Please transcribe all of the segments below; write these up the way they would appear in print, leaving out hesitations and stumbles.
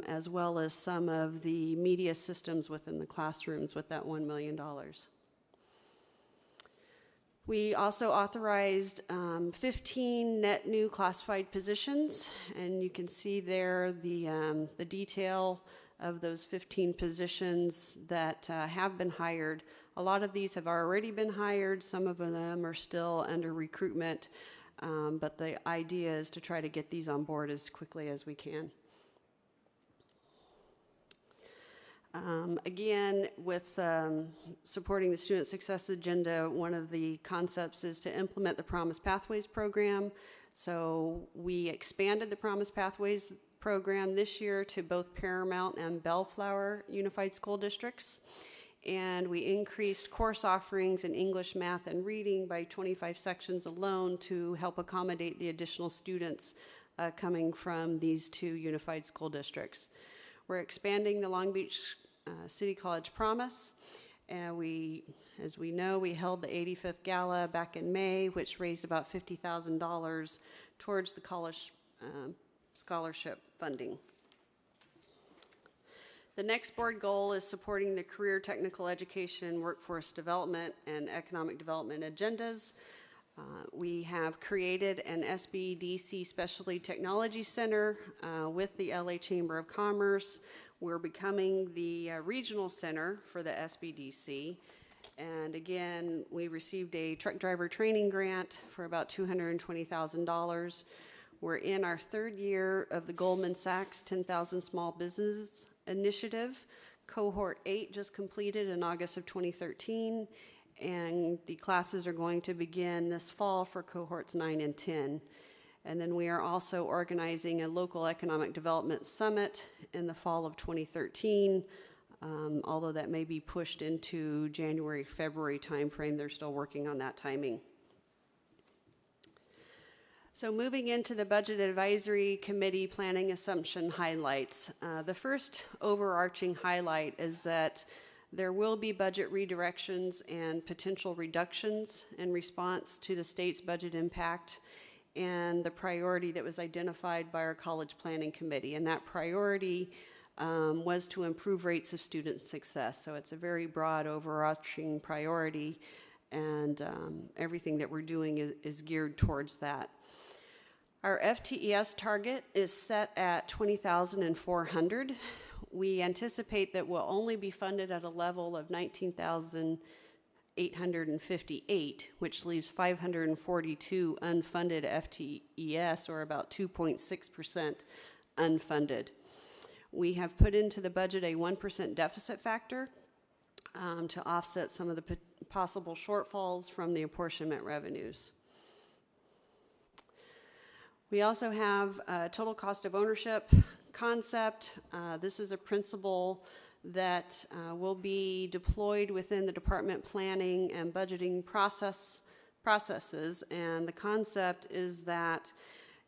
as well as some of the media systems within the classrooms with that $1 million. We also authorized 15 net new classified positions, and you can see there the detail of those 15 positions that have been hired. A lot of these have already been hired. Some of them are still under recruitment, but the idea is to try to get these on board as quickly as we can. Again, with supporting the Student Success Agenda, one of the concepts is to implement the Promise Pathways program. So we expanded the Promise Pathways program this year to both Paramount and Bellflower Unified School Districts. And we increased course offerings in English, math, and reading by 25 sections alone to help accommodate the additional students coming from these two unified school districts. We're expanding the Long Beach City College Promise, and as we know, we held the 85th Gala back in May, which raised about $50,000 towards the college scholarship funding. The next board goal is supporting the career technical education, workforce development, and economic development agendas. We have created an SBDC Specialty Technology Center with the LA Chamber of Commerce. We're becoming the regional center for the SBDC. And again, we received a truck driver training grant for about $220,000. We're in our third year of the Goldman Sachs 10,000 Small Business Initiative. Cohort 8 just completed in August of 2013. And the classes are going to begin this fall for cohorts 9 and 10. And then we are also organizing a local economic development summit in the fall of 2013, although that may be pushed into January, February timeframe. They're still working on that timing. So moving into the Budget Advisory Committee planning assumption highlights. The first overarching highlight is that there will be budget redirections and potential reductions in response to the state's budget impact and the priority that was identified by our College Planning Committee. And that priority was to improve rates of student success. So it's a very broad overarching priority, and everything that we're doing is geared towards that. Our FTES target is set at 20,400. We anticipate that we'll only be funded at a level of 19,858, which leaves 542 unfunded FTES, or about 2.6% unfunded. We have put into the budget a 1% deficit factor to offset some of the possible shortfalls from the apportionment revenues. We also have a total cost of ownership concept. This is a principle that will be deployed within the department planning and budgeting processes. And the concept is that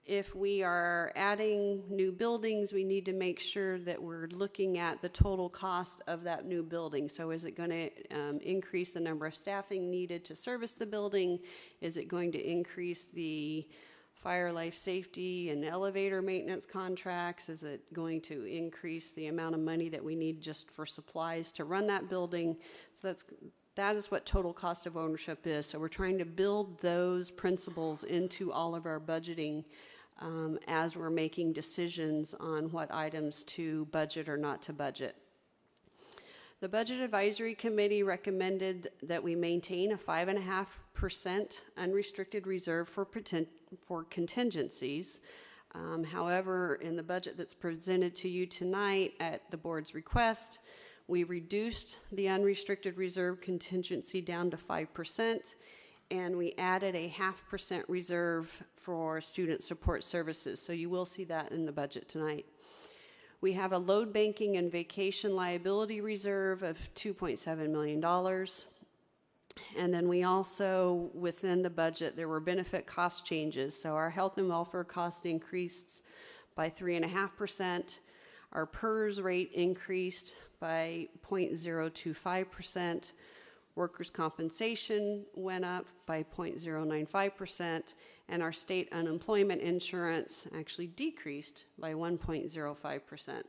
if we are adding new buildings, we need to make sure that we're looking at the total cost of that new building. So is it going to increase the number of staffing needed to service the building? Is it going to increase the fire, life safety, and elevator maintenance contracts? Is it going to increase the amount of money that we need just for supplies to run that building? So that is what total cost of ownership is. So we're trying to build those principles into all of our budgeting as we're making decisions on what items to budget or not to budget. The Budget Advisory Committee recommended that we maintain a 5.5% unrestricted reserve for contingencies. However, in the budget that's presented to you tonight at the board's request, we reduced the unrestricted reserve contingency down to 5%, and we added a 0.5% reserve for student support services. So you will see that in the budget tonight. We have a load banking and vacation liability reserve of $2.7 million. And then we also, within the budget, there were benefit cost changes. So our health and welfare cost increased by 3.5%. Our PERS rate increased by 0.025%. Workers' compensation went up by 0.095%. And our state unemployment insurance actually decreased by 1.05%.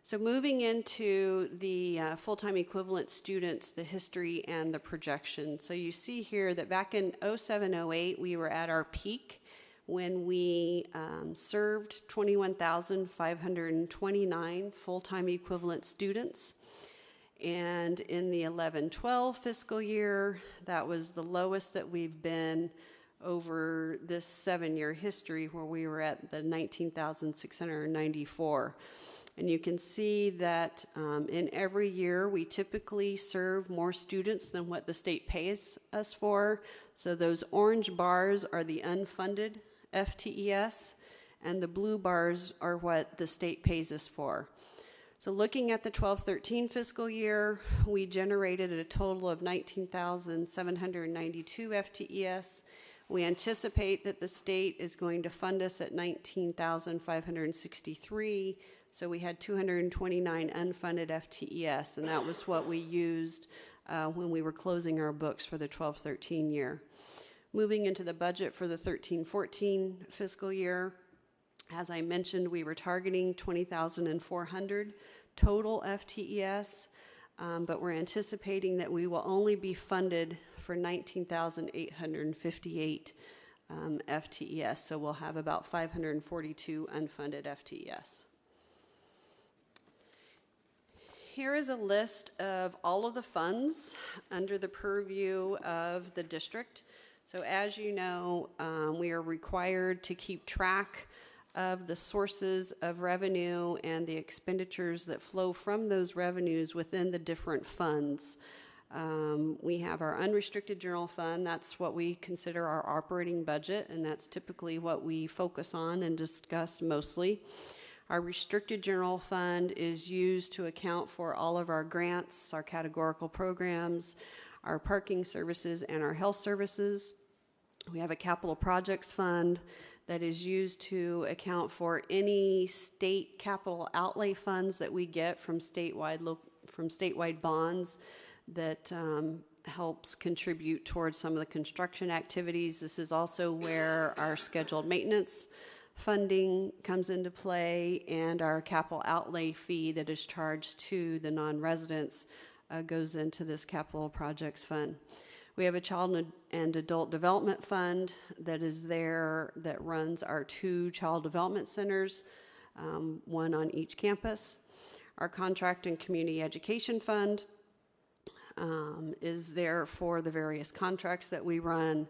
So moving into the full-time equivalent students, the history and the projection. So you see here that back in 07-08, we were at our peak when we served 21,529 full-time equivalent students. And in the 11-12 fiscal year, that was the lowest that we've been over this 7-year history, where we were at the 19,694. And you can see that in every year, we typically serve more students than what the state pays us for. So those orange bars are the unfunded FTES, and the blue bars are what the state pays us for. So looking at the 12-13 fiscal year, we generated a total of 19,792 FTES. We anticipate that the state is going to fund us at 19,563. So we had 229 unfunded FTES, and that was what we used when we were closing our books for the 12-13 year. Moving into the budget for the 13-14 fiscal year, as I mentioned, we were targeting 20,400 total FTES, but we're anticipating that we will only be funded for 19,858 FTES, so we'll have about 542 unfunded FTES. Here is a list of all of the funds under the purview of the district. So as you know, we are required to keep track of the sources of revenue and the expenditures that flow from those revenues within the different funds. We have our unrestricted general fund. That's what we consider our operating budget, and that's typically what we focus on and discuss mostly. Our restricted general fund is used to account for all of our grants, our categorical programs, our parking services, and our health services. We have a capital projects fund that is used to account for any state capital outlay funds that we get from statewide bonds that helps contribute towards some of the construction activities. This is also where our scheduled maintenance funding comes into play, and our capital outlay fee that is charged to the non-residents goes into this capital projects fund. We have a child and adult development fund that is there that runs our 2 child development centers, one on each campus. Our contract and community education fund is there for the various contracts that we run,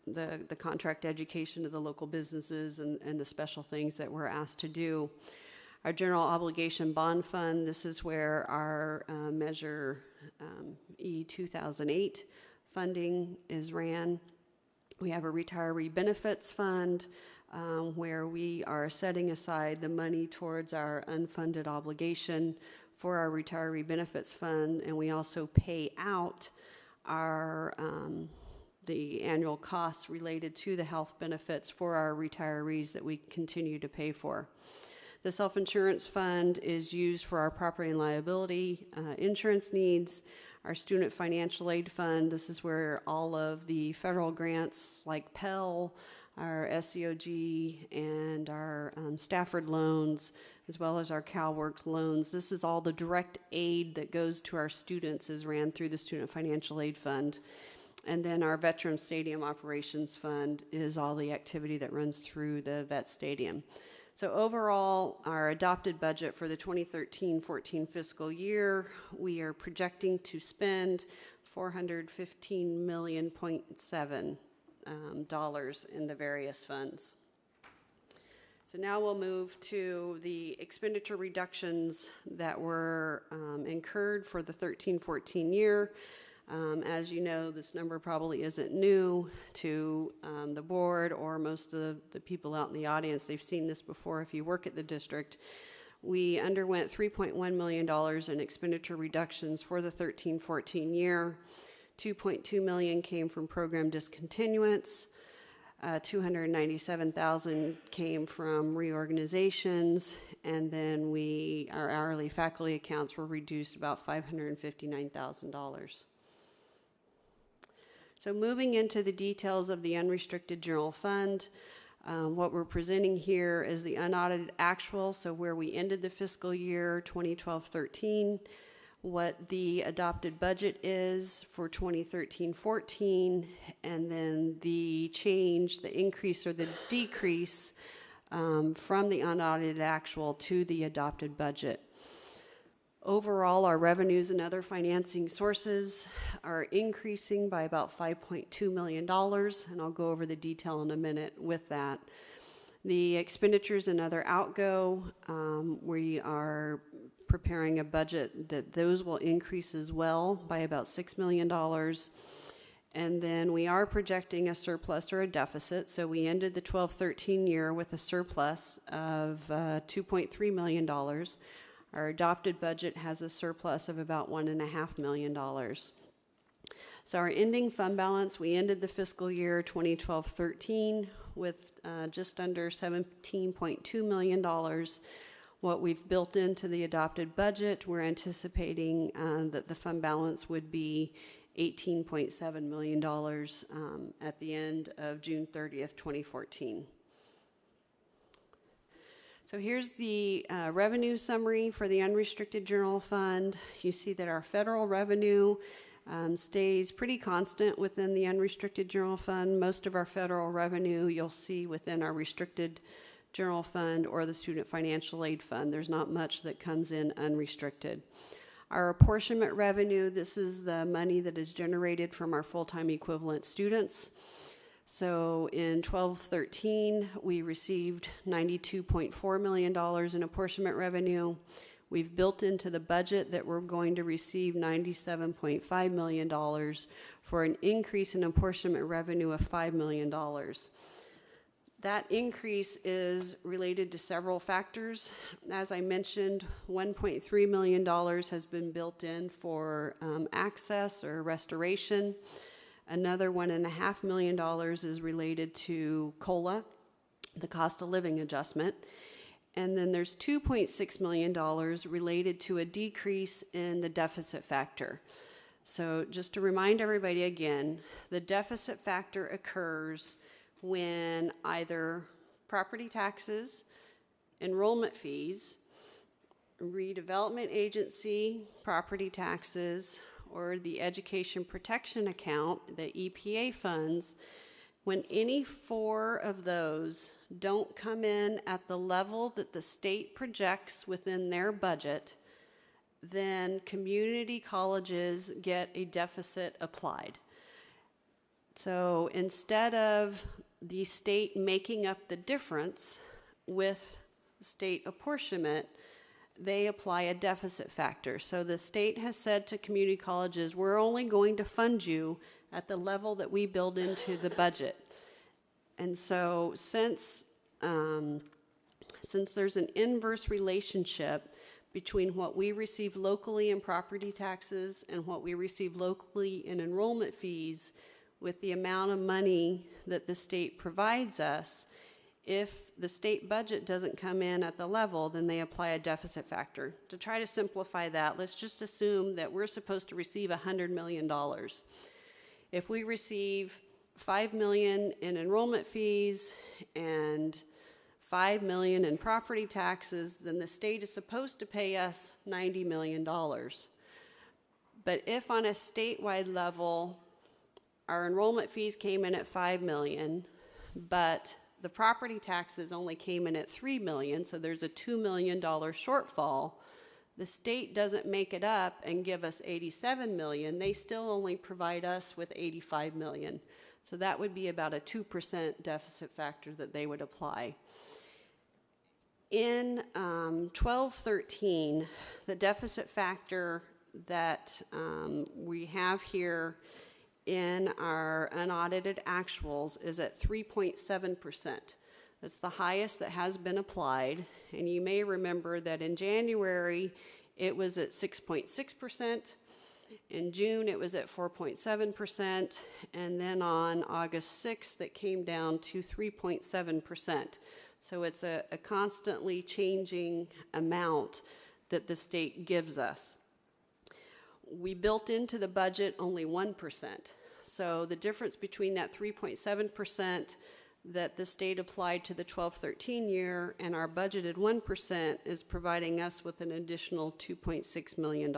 the contract education to the local businesses and the special things that we're asked to do. Our general obligation bond fund, this is where our Measure E 2008 funding is ran. We have a retiree benefits fund where we are setting aside the money towards our unfunded obligation for our retiree benefits fund, and we also pay out our the annual costs related to the health benefits for our retirees that we continue to pay for. The self-insurance fund is used for our property and liability insurance needs. Our student financial aid fund, this is where all of the federal grants like Pell, our SEOG, and our Stafford loans, as well as our CalWorks loans. This is all the direct aid that goes to our students is ran through the Student Financial Aid Fund. And then our Veteran Stadium Operations Fund is all the activity that runs through the Vet Stadium. So overall, our adopted budget for the 2013-14 fiscal year, we are projecting to spend $415.7 million in the various funds. So now we'll move to the expenditure reductions that were incurred for the 13-14 year. As you know, this number probably isn't new to the board or most of the people out in the audience. They've seen this before if you work at the district. We underwent $3.1 million in expenditure reductions for the 13-14 year. $2.2 million came from program discontinuance. $297,000 came from reorganizations, and then our hourly faculty accounts were reduced about $559,000. So moving into the details of the unrestricted general fund, What we're presenting here is the unaudited actual, so where we ended the fiscal year 2012-13, what the adopted budget is for 2013-14, and then the change, the increase or the decrease from the unaudited actual to the adopted budget. Overall, our revenues and other financing sources are increasing by about $5.2 million, and I'll go over the detail in a minute with that. The expenditures and other outgo, we are preparing a budget that those will increase as well by about $6 million. And then we are projecting a surplus or a deficit. So we ended the 12-13 year with a surplus of $2.3 million. Our adopted budget has a surplus of about $1.5 million. So our ending fund balance, we ended the fiscal year 2012-13 with just under $17.2 million. What we've built into the adopted budget, we're anticipating that the fund balance would be $18.7 million at the end of June 30th, 2014. So here's the revenue summary for the unrestricted general fund. You see that our federal revenue stays pretty constant within the unrestricted general fund. Most of our federal revenue you'll see within our restricted general fund or the student financial aid fund. There's not much that comes in unrestricted. Our apportionment revenue, this is the money that is generated from our full-time equivalent students. So in 12-13, we received $92.4 million in apportionment revenue. We've built into the budget that we're going to receive $97.5 million for an increase in apportionment revenue of $5 million. That increase is related to several factors. As I mentioned, $1.3 million has been built in for access or restoration. Another $1.5 million is related to COLA, the cost of living adjustment. And then there's $2.6 million related to a decrease in the deficit factor. So just to remind everybody again, the deficit factor occurs when either property taxes, enrollment fees, redevelopment agency, property taxes, or the education protection account, the EPA funds, when any four of those don't come in at the level that the state projects within their budget, then community colleges get a deficit applied. So instead of the state making up the difference with state apportionment, they apply a deficit factor. So the state has said to community colleges, we're only going to fund you at the level that we build into the budget. And so since there's an inverse relationship between what we receive locally in property taxes and what we receive locally in enrollment fees with the amount of money that the state provides us, if the state budget doesn't come in at the level, then they apply a deficit factor. To try to simplify that, let's just assume that we're supposed to receive $100 million. If we receive $5 million in enrollment fees and $5 million in property taxes, then the state is supposed to pay us $90 million. But if on a statewide level, our enrollment fees came in at $5 million, but the property taxes only came in at $3 million, so there's a $2 million shortfall. The state doesn't make it up and give us $87 million. They still only provide us with $85 million. So that would be about a 2% deficit factor that they would apply. In 12-13, the deficit factor that we have here in our unaudited actuals is at 3.7%. That's the highest that has been applied. And you may remember that in January, it was at 6.6%. In June, it was at 4.7%. And then on August 6th, it came down to 3.7%. So it's a constantly changing amount that the state gives us. We built into the budget only 1%. So the difference between that 3.7% that the state applied to the 12-13 year, and our budgeted 1% is providing us with an additional $2.6 million.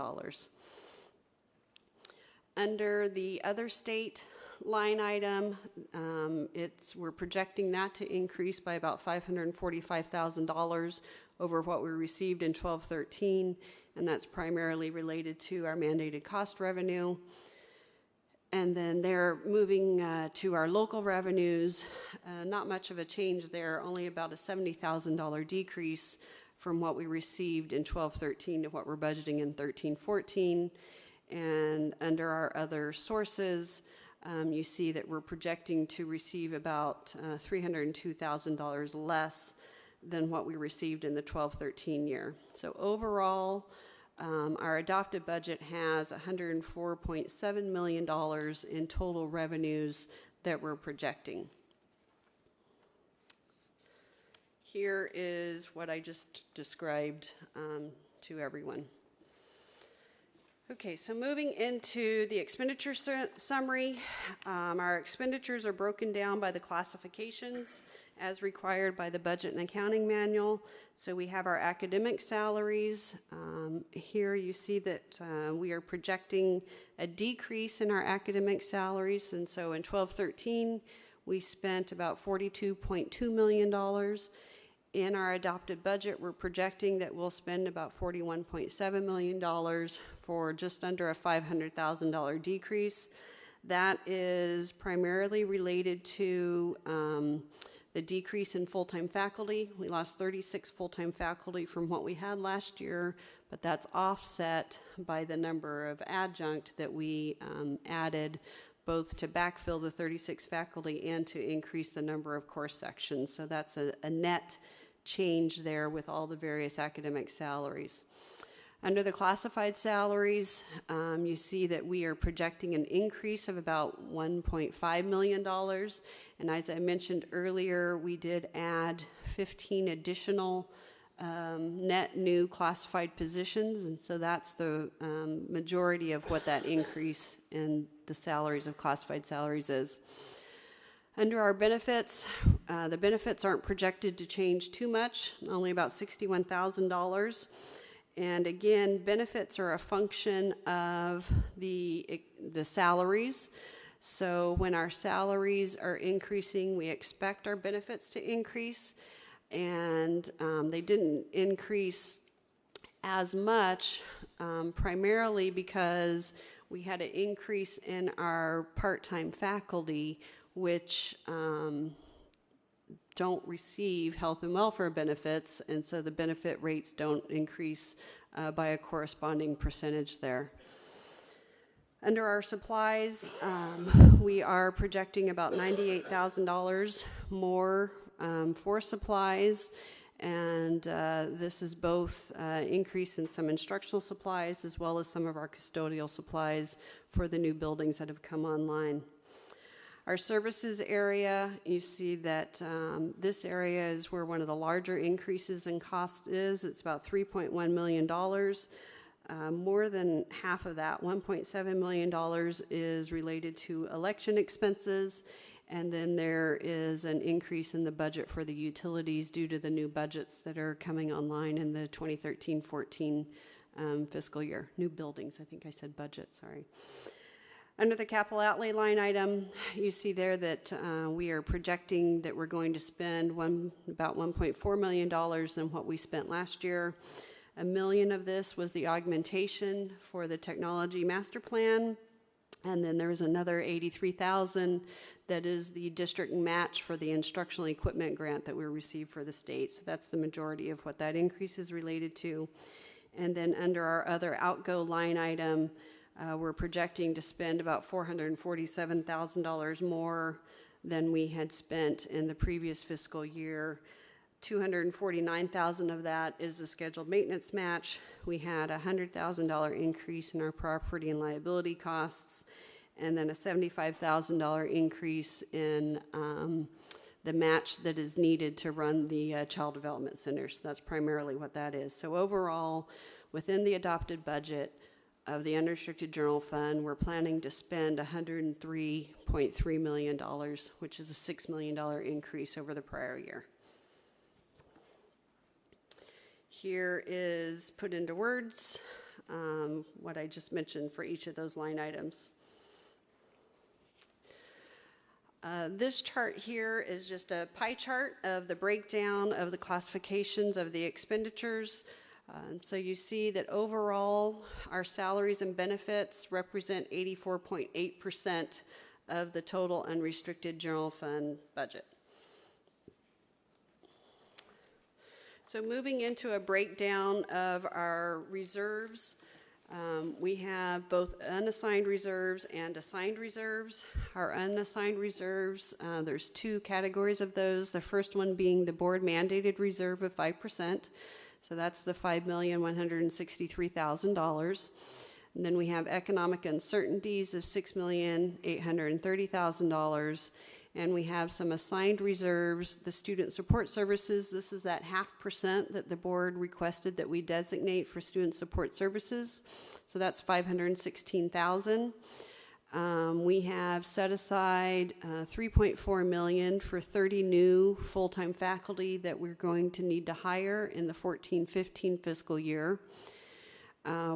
Under the other state line item, we're projecting that to increase by about $545,000 over what we received in 12-13, and that's primarily related to our mandated cost revenue. And then they're moving to our local revenues. Not much of a change there, only about a $70,000 decrease from what we received in 12-13 to what we're budgeting in 13-14. And under our other sources, you see that we're projecting to receive about $302,000 less than what we received in the 12-13 year. So overall, our adopted budget has $104.7 million in total revenues that we're projecting. Here is what I just described to everyone. Okay, so moving into the expenditure summary, our expenditures are broken down by the classifications as required by the Budget and Accounting Manual. So we have our academic salaries. Here you see that we are projecting a decrease in our academic salaries, and so in 12-13 we spent about $42.2 million. In our adopted budget, we're projecting that we'll spend about $41.7 million for just under a $500,000 decrease. That is primarily related to the decrease in full-time faculty. We lost 36 full-time faculty from what we had last year, but that's offset by the number of adjunct that we added, both to backfill the 36 faculty and to increase the number of course sections. So that's a net change there with all the various academic salaries. Under the classified salaries, you see that we are projecting an increase of about $1.5 million. And as I mentioned earlier, we did add 15 additional net new classified positions, and so that's the majority of what that increase in the salaries of classified salaries is. Under our benefits, the benefits aren't projected to change too much, only about $61,000. And again, benefits are a function of the salaries. So when our salaries are increasing, we expect our benefits to increase. And they didn't increase as much, primarily because we had an increase in our part-time faculty, which don't receive health and welfare benefits, and so the benefit rates don't increase by a corresponding percentage there. Under our supplies, we are projecting about $98,000 more for supplies, and this is both increase in some instructional supplies as well as some of our custodial supplies for the new buildings that have come online. Our services area, you see that this area is where one of the larger increases in cost is. It's about $3.1 million. More than half of that, $1.7 million, is related to election expenses, and then there is an increase in the budget for the utilities due to the new budgets that are coming online in the 2013-14 fiscal year. New buildings, I think I said budget, sorry. Under the capital outlay line item, you see there that we are projecting that we're going to spend about $1.4 million than what we spent last year. $1 million of this was the augmentation for the technology master plan, and then there's another $83,000 that is the district match for the instructional equipment grant that we received for the state. So that's the majority of what that increase is related to. And then under our other outgo line item, we're projecting to spend about $447,000 more than we had spent in the previous fiscal year. $249,000 of that is the scheduled maintenance match. We had a $100,000 increase in our property and liability costs, and then a $75,000 increase in the match that is needed to run the Child Development Center. So that's primarily what that is. So overall, within the adopted budget, of the unrestricted general fund, we're planning to spend $103.3 million, which is a $6 million increase over the prior year. Here is put into words what I just mentioned for each of those line items. This chart here is just a pie chart of the breakdown of the classifications of the expenditures. So you see that overall, our salaries and benefits represent 84.8% of the total unrestricted general fund budget. So moving into a breakdown of our reserves, we have both unassigned reserves and assigned reserves. Our unassigned reserves, there's two categories of those. The first one being the board mandated reserve of 5%. So that's the $5,163,000. And then we have economic uncertainties of $6,830,000. And we have some assigned reserves, the student support services. This is that 0.5% that the board requested that we designate for student support services. So that's $516,000. We have set aside $3.4 million for 30 new full-time faculty that we're going to need to hire in the 14-15 fiscal year.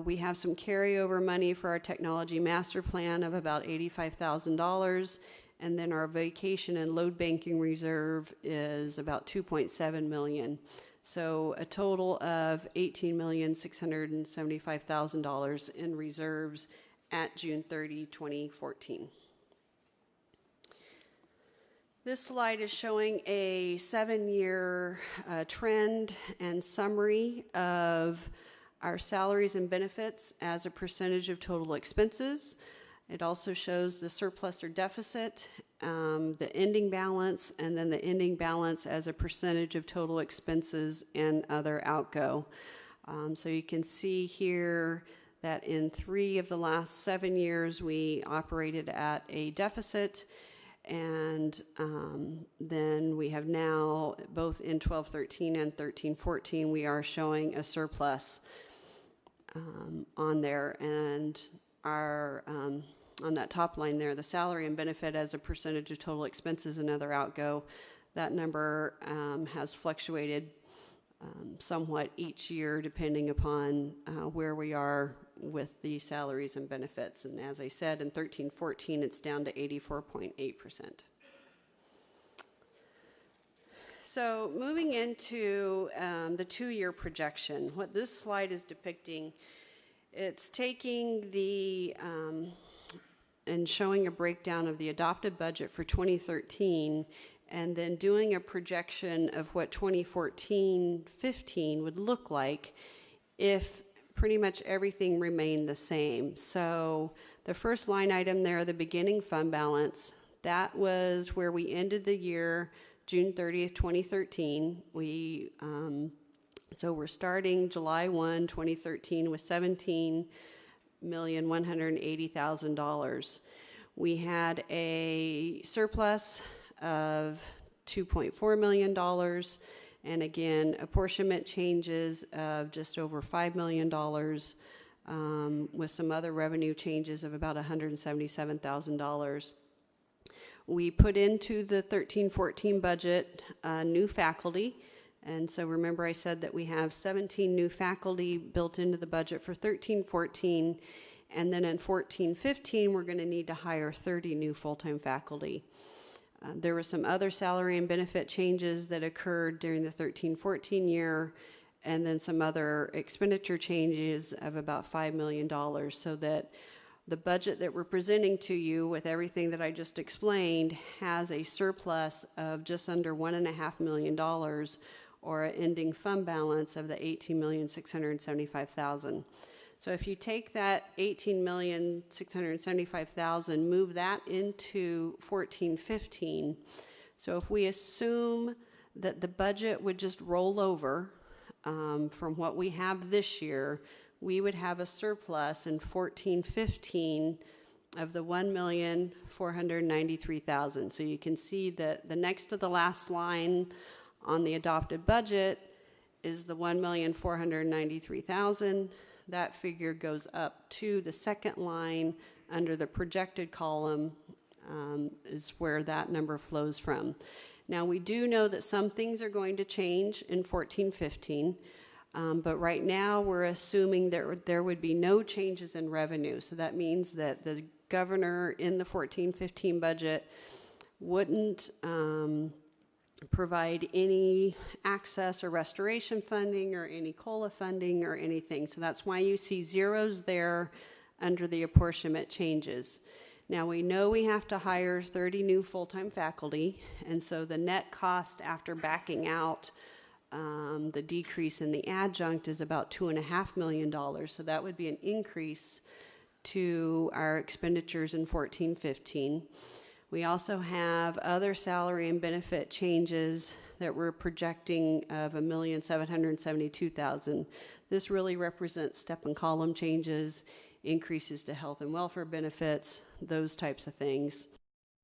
We have some carryover money for our technology master plan of about $85,000, and then our vacation and load banking reserve is about $2.7 million. So a total of $18,675,000 in reserves at June 30, 2014. This slide is showing a 7-year trend and summary of our salaries and benefits as a percentage of total expenses. It also shows the surplus or deficit, the ending balance, and then the ending balance as a percentage of total expenses and other outgo. So you can see here that in 3 of the last 7 years we operated at a deficit, and then we have now, both in 12-13 and 13-14, we are showing a surplus on there. And our on that top line there, the salary and benefit as a percentage of total expenses and other outgo, that number has fluctuated somewhat each year depending upon where we are with the salaries and benefits. And as I said, in 13-14, it's down to 84.8%. So moving into the 2-year projection, what this slide is depicting, it's taking the and showing a breakdown of the adopted budget for 2013, and then doing a projection of what 2014-15 would look like if pretty much everything remained the same. So the first line item there, the beginning fund balance, that was where we ended the year, June 30th, 2013. So we're starting July 1, 2013 with $17,180,000. We had a surplus of $2.4 million, and again, apportionment changes of just over $5 million, with some other revenue changes of about $177,000. We put into the 13-14 budget new faculty. And so remember I said that we have 17 new faculty built into the budget for 13-14, and then in 14-15 we're going to need to hire 30 new full-time faculty. There were some other salary and benefit changes that occurred during the 13-14 year, and then some other expenditure changes of about $5 million, so that the budget that we're presenting to you with everything that I just explained has a surplus of just under $1.5 million, or an ending fund balance of the $18,675,000. So if you take that $18,675,000, move that into 14-15. So if we assume that the budget would just roll over from what we have this year, we would have a surplus in 14-15 of the $1,493,000. So you can see that the next to the last line on the adopted budget is the $1,493,000. that figure goes up to the second line under the projected column, is where that number flows from. Now, we do know that some things are going to change in 14-15, but right now we're assuming that there would be no changes in revenue. So that means that the governor in the 14-15 budget wouldn't provide any access or restoration funding or any COLA funding or anything. So that's why you see zeros there under the apportionment changes. Now, we know we have to hire 30 new full-time faculty, and so the net cost after backing out the decrease in the adjunct is about $2.5 million. So that would be an increase to our expenditures in 14-15. We also have other salary and benefit changes that we're projecting of $1,772,000. This really represents step and column changes, increases to health and welfare benefits, those types of things.